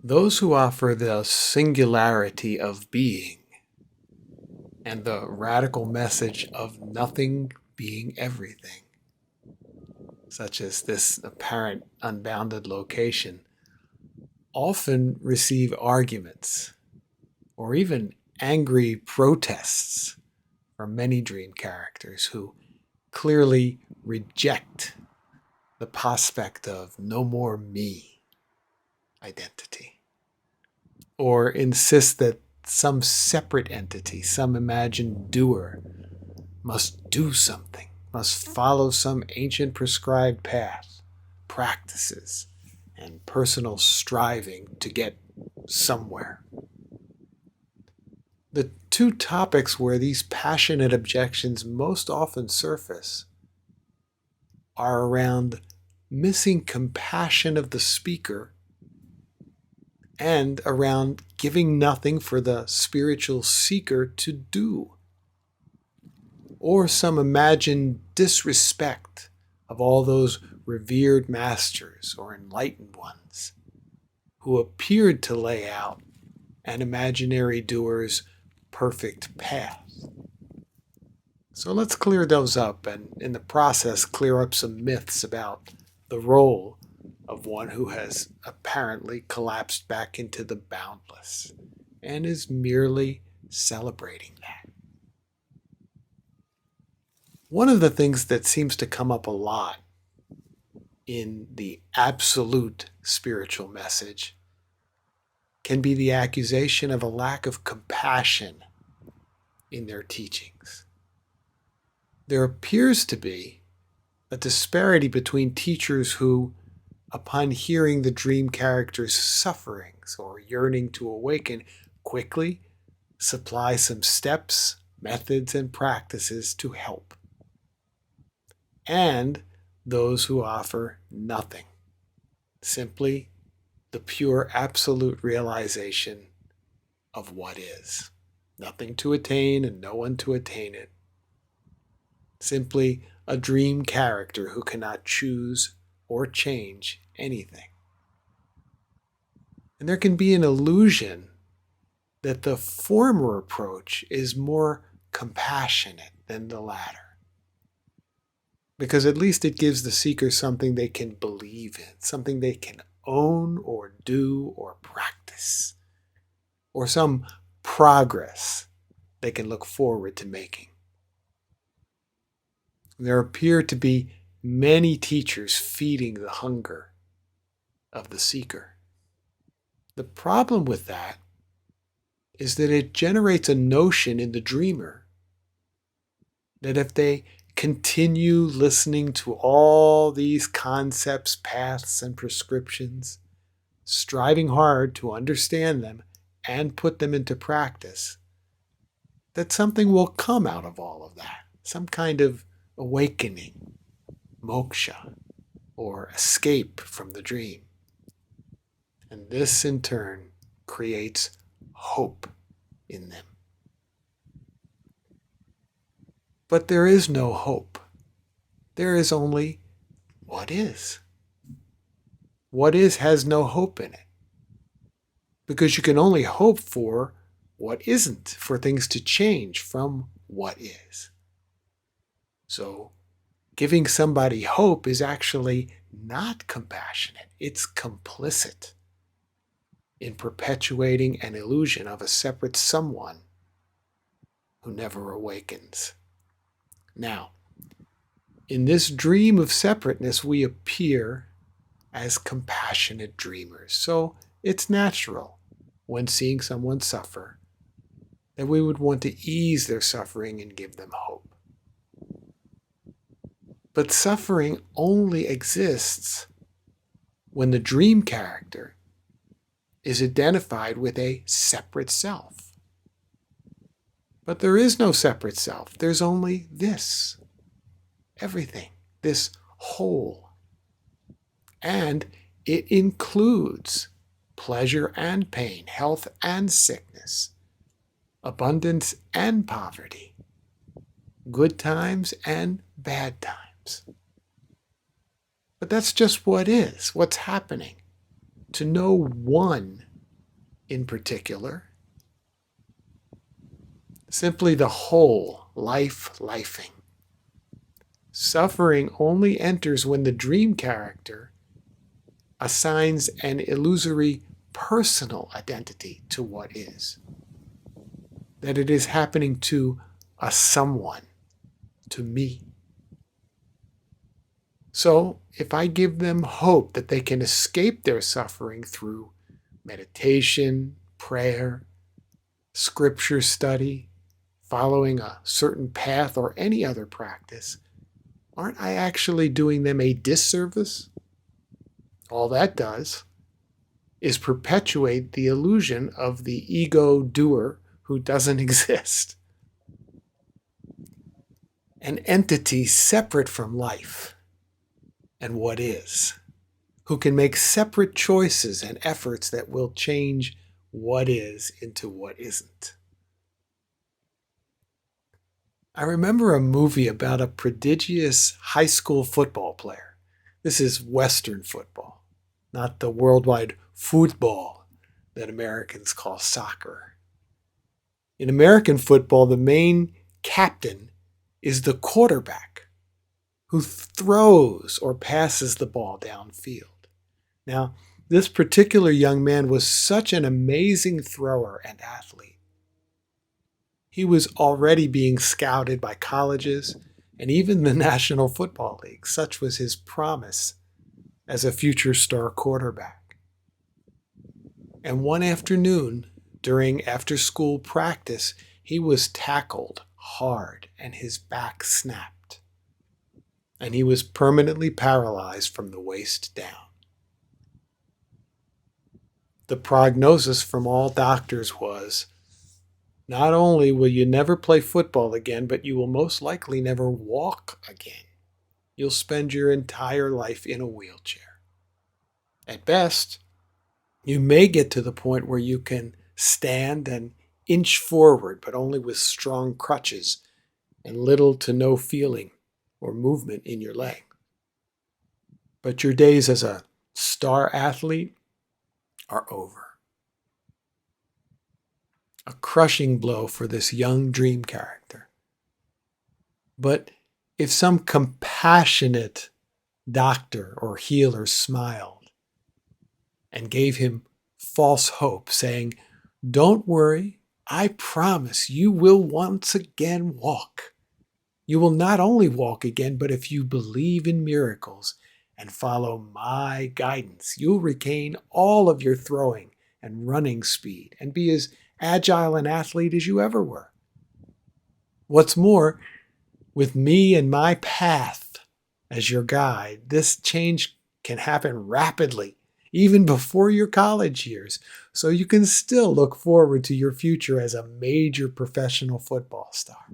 Those who offer the singularity of being and the radical message of nothing being everything, such as this apparent unbounded location, often receive arguments or even angry protests from many dream characters who clearly reject the prospect of no more me identity, or insist that some separate entity, some imagined doer, must do something, must follow some ancient prescribed path, practices, and personal striving to get somewhere. The two topics where these passionate objections most often surface are around missing compassion of the speaker and around giving nothing for the spiritual seeker to do, or some imagined disrespect of all those revered masters or enlightened ones who appeared to lay out an imaginary doer's perfect path. So let's clear those up and in the process clear up some myths about the role of one who has apparently collapsed back into the boundless and is merely celebrating that. One of the things that seems to come up a lot in the absolute spiritual message can be the accusation of a lack of compassion in their teachings. There appears to be a disparity between teachers who, upon hearing the dream character's sufferings or yearning to awaken, quickly supply some steps, methods, and practices to help, and those who offer nothing, simply the pure absolute realization of what is. Nothing to attain and no one to attain it. Simply a dream character who cannot choose or change anything. And there can be an illusion that the former approach is more compassionate than the latter, because at least it gives the seeker something they can believe in, something they can own or do or practice, or some progress they can look forward to making. There appear to be many teachers feeding the hunger of the seeker. The problem with that is that it generates a notion in the dreamer that if they continue listening to all these concepts, paths, and prescriptions, striving hard to understand them and put them into practice, that something will come out of all of that, some kind of awakening, moksha, or escape from the dream. And this in turn creates hope in them. But there is no hope. There is only what is. What is has no hope in it. Because you can only hope for what isn't, for things to change from what is. So, giving somebody hope is actually not compassionate. It's complicit in perpetuating an illusion of a separate someone who never awakens. Now, in this dream of separateness, we appear as compassionate dreamers. So it's natural, when seeing someone suffer, that we would want to ease their suffering and give them hope. But suffering only exists when the dream character is identified with a separate self. But there is no separate self. There's only this, everything, this whole. And it includes pleasure and pain, health and sickness, abundance and poverty, good times and bad times. But that's just what is, what's happening. To know one in particular, simply the whole lifing. Suffering only enters when the dream character assigns an illusory personal identity to what is. That it is happening to a someone, to me. So, if I give them hope that they can escape their suffering through meditation, prayer, scripture study, following a certain path, or any other practice, aren't I actually doing them a disservice? All that does is perpetuate the illusion of the ego doer who doesn't exist. An entity separate from life and what is, who can make separate choices and efforts that will change what is into what isn't. I remember a movie about a prodigious high school football player. This is Western football, not the worldwide football that Americans call soccer. In American football, the main captain is the quarterback who throws or passes the ball downfield. Now, this particular young man was such an amazing thrower and athlete. He was already being scouted by colleges and even the National Football League. Such was his promise as a future star quarterback. And one afternoon, during after-school practice, he was tackled hard and his back snapped. And he was permanently paralyzed from the waist down. The prognosis from all doctors was, not only will you never play football again, but you will most likely never walk again. You'll spend your entire life in a wheelchair. At best, you may get to the point where you can stand and inch forward, but only with strong crutches and little to no feeling or movement in your leg. But your days as a star athlete are over. A crushing blow for this young dream character. But if some compassionate doctor or healer smiled and gave him false hope, saying, "Don't worry, I promise you will once again walk. You will not only walk again, but if you believe in miracles and follow my guidance, you'll regain all of your throwing and running speed and be as agile an athlete as you ever were. What's more, with me and my path as your guide, this change can happen rapidly, even before your college years, so you can still look forward to your future as a major professional football star."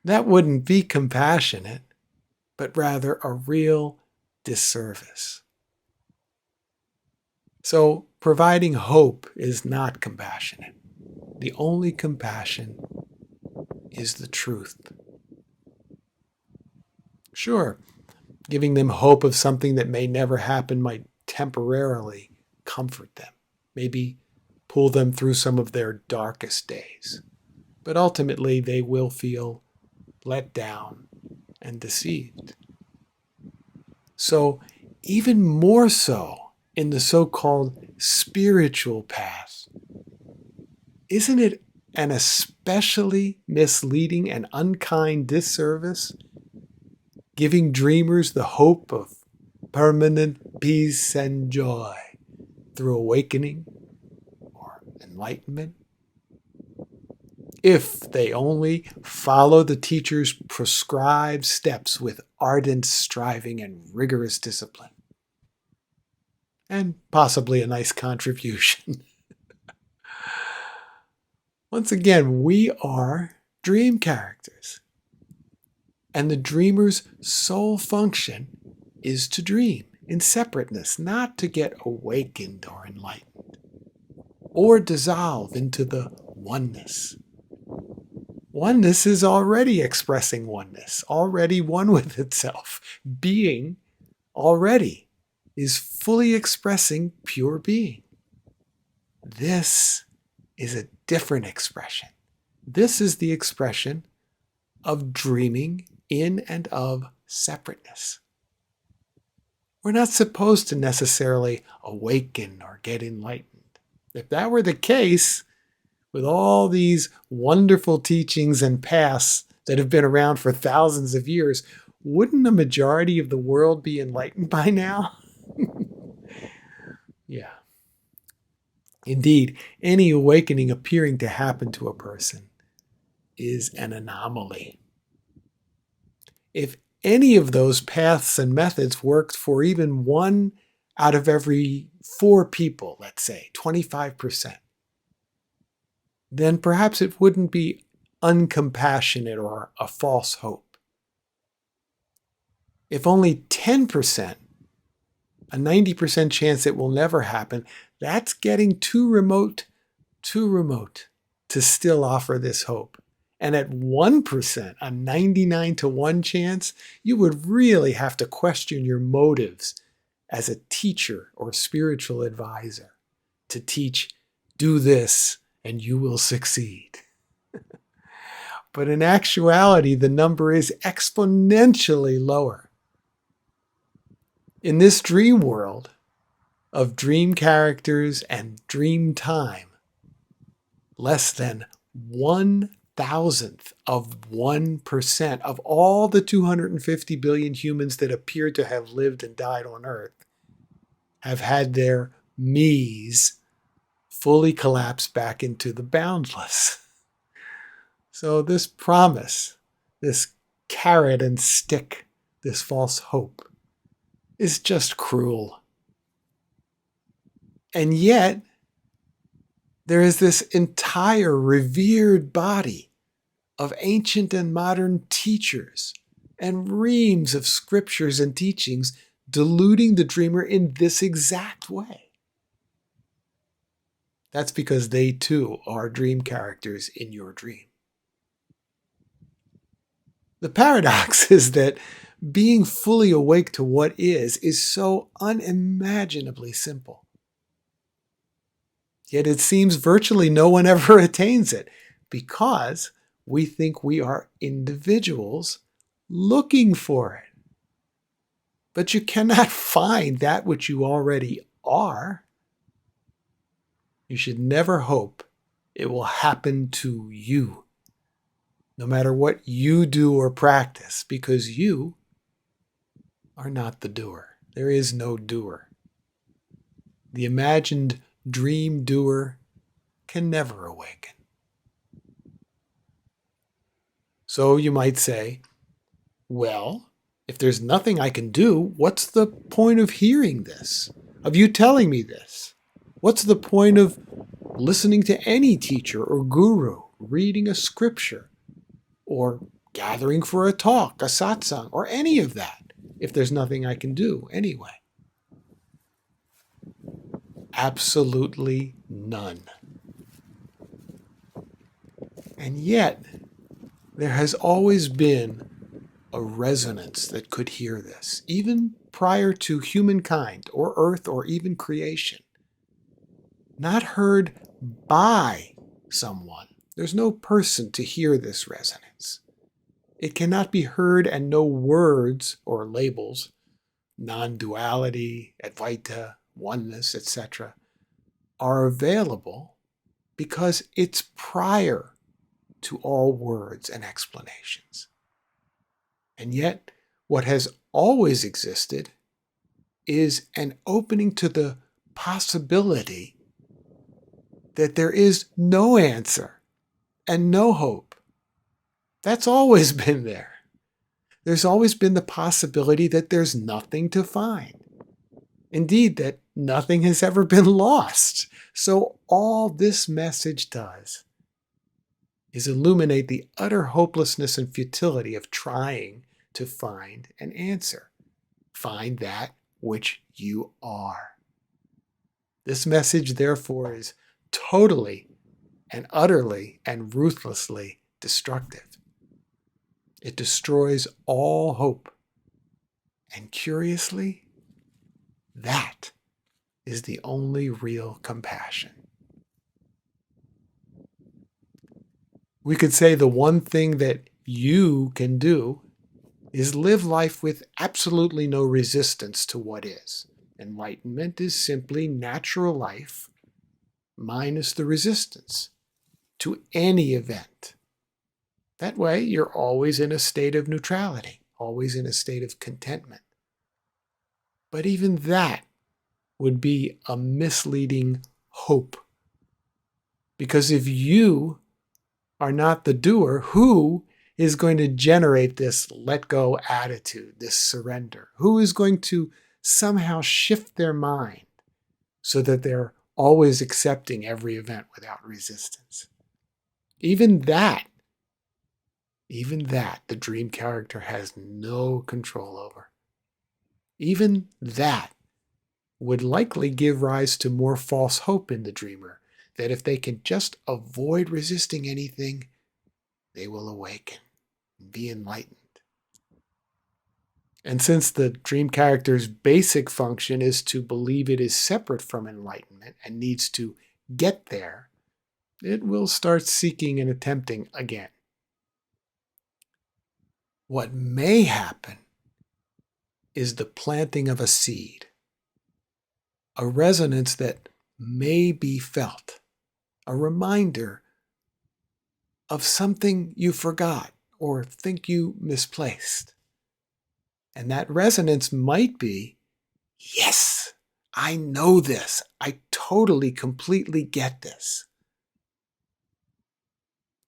That wouldn't be compassionate, but rather a real disservice. So, providing hope is not compassionate. The only compassion is the truth. Sure, giving them hope of something that may never happen might temporarily comfort them, maybe pull them through some of their darkest days. But ultimately, they will feel let down and deceived. So, even more so in the so-called spiritual path, isn't it an especially misleading and unkind disservice, giving dreamers the hope of permanent peace and joy through awakening or enlightenment? If they only follow the teacher's prescribed steps with ardent striving and rigorous discipline. And possibly a nice contribution. Once again, we are dream characters. And the dreamer's sole function is to dream in separateness, not to get awakened or enlightened, or dissolve into the oneness. Oneness is already expressing oneness, already one with itself. Being already is fully expressing pure being. this is a different expression. This is the expression of dreaming in and of separateness. We're not supposed to necessarily awaken or get enlightened. If that were the case, with all these wonderful teachings and paths that have been around for thousands of years, wouldn't a majority of the world be enlightened by now? Yeah. Indeed, any awakening appearing to happen to a person is an anomaly. If any of those paths and methods worked for even 1 out of every 4 people, let's say, 25%, then perhaps it wouldn't be uncompassionate or a false hope. If only 10%, a 90% chance it will never happen, that's getting too remote to still offer this hope. And at 1%, a 99 to 1 chance, you would really have to question your motives as a teacher or spiritual advisor to teach, do this and you will succeed. But in actuality, the number is exponentially lower. In this dream world of dream characters and dream time, less than 1,000th of 1% of all the 250 billion humans that appear to have lived and died on Earth have had their me's fully collapse back into the boundless. So this promise, this carrot and stick, this false hope, is just cruel. And yet, there is this entire revered body of ancient and modern teachers and reams of scriptures and teachings deluding the dreamer in this exact way. That's because they too are dream characters in your dream. The paradox is that being fully awake to what is so unimaginably simple. Yet it seems virtually no one ever attains it because we think we are individuals looking for it. But you cannot find that which you already are. You should never hope it will happen to you, no matter what you do or practice, because you are not the doer. There is no doer. The imagined dream doer can never awaken. So you might say, well, if there's nothing I can do, what's the point of hearing this? Of you telling me this? What's the point of listening to any teacher or guru, reading a scripture, or gathering for a talk, a satsang, or any of that, if there's nothing I can do anyway? Absolutely none. And yet, there has always been a resonance that could hear this, even prior to humankind or earth or even creation. Not heard by someone. There's no person to hear this resonance. It cannot be heard, and no words or labels, non-duality, Advaita, oneness, etc., are available because it's prior to all words and explanations. And yet, what has always existed is an opening to the possibility that there is no answer and no hope. That's always been there. There's always been the possibility that there's nothing to find. Indeed, that nothing has ever been lost. So all this message does is illuminate the utter hopelessness and futility of trying to find an answer. Find that which you are. This message, therefore, is totally and utterly and ruthlessly destructive. It destroys all hope. And curiously, that is the only real compassion. We could say the one thing that you can do is live life with absolutely no resistance to what is. Enlightenment is simply natural life minus the resistance to any event. That way, you're always in a state of neutrality, always in a state of contentment. But even that would be a misleading hope. Because if you are not the doer, who is going to generate this let go attitude, this surrender? Who is going to somehow shift their mind so that they're always accepting every event without resistance? Even that, the dream character has no control over. Even that would likely give rise to more false hope in the dreamer, that if they can just avoid resisting anything, they will awaken and be enlightened. And since the dream character's basic function is to believe it is separate from enlightenment and needs to get there, it will start seeking and attempting again. What may happen is the planting of a seed, a resonance that may be felt, a reminder of something you forgot or think you misplaced. And that resonance might be, yes, I know this. I totally, completely get this.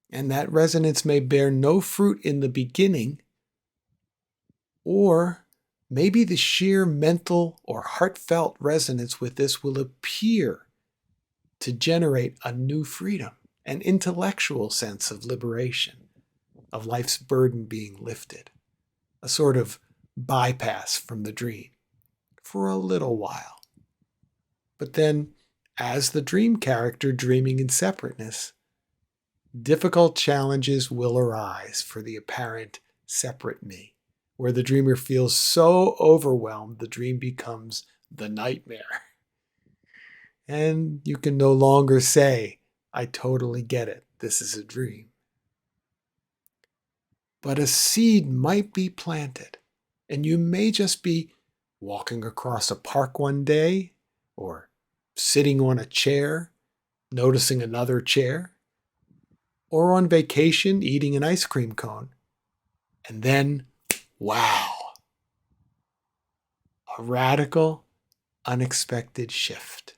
And that resonance may bear no fruit in the beginning, or maybe the sheer mental or heartfelt resonance with this will appear to generate a new freedom, an intellectual sense of liberation, of life's burden being lifted, a sort of bypass from the dream for a little while. But then, as the dream character dreaming in separateness, difficult challenges will arise for the apparent separate me, where the dreamer feels so overwhelmed the dream becomes the nightmare. And you can no longer say, I totally get it, this is a dream. But a seed might be planted, and you may just be walking across a park one day, or sitting on a chair, noticing another chair, or on vacation eating an ice cream cone. And then, wow, a radical, unexpected shift.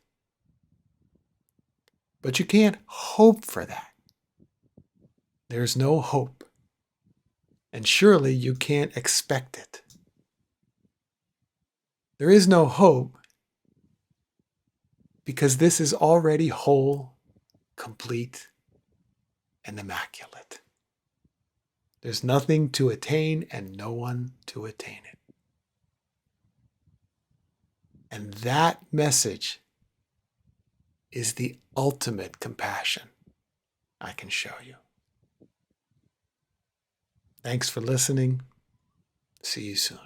But you can't hope for that. There's no hope. And surely you can't expect it. There is no hope because this is already whole, complete, and immaculate. There's nothing to attain and no one to attain it. And that message is the ultimate compassion I can show you. Thanks for listening. See you soon.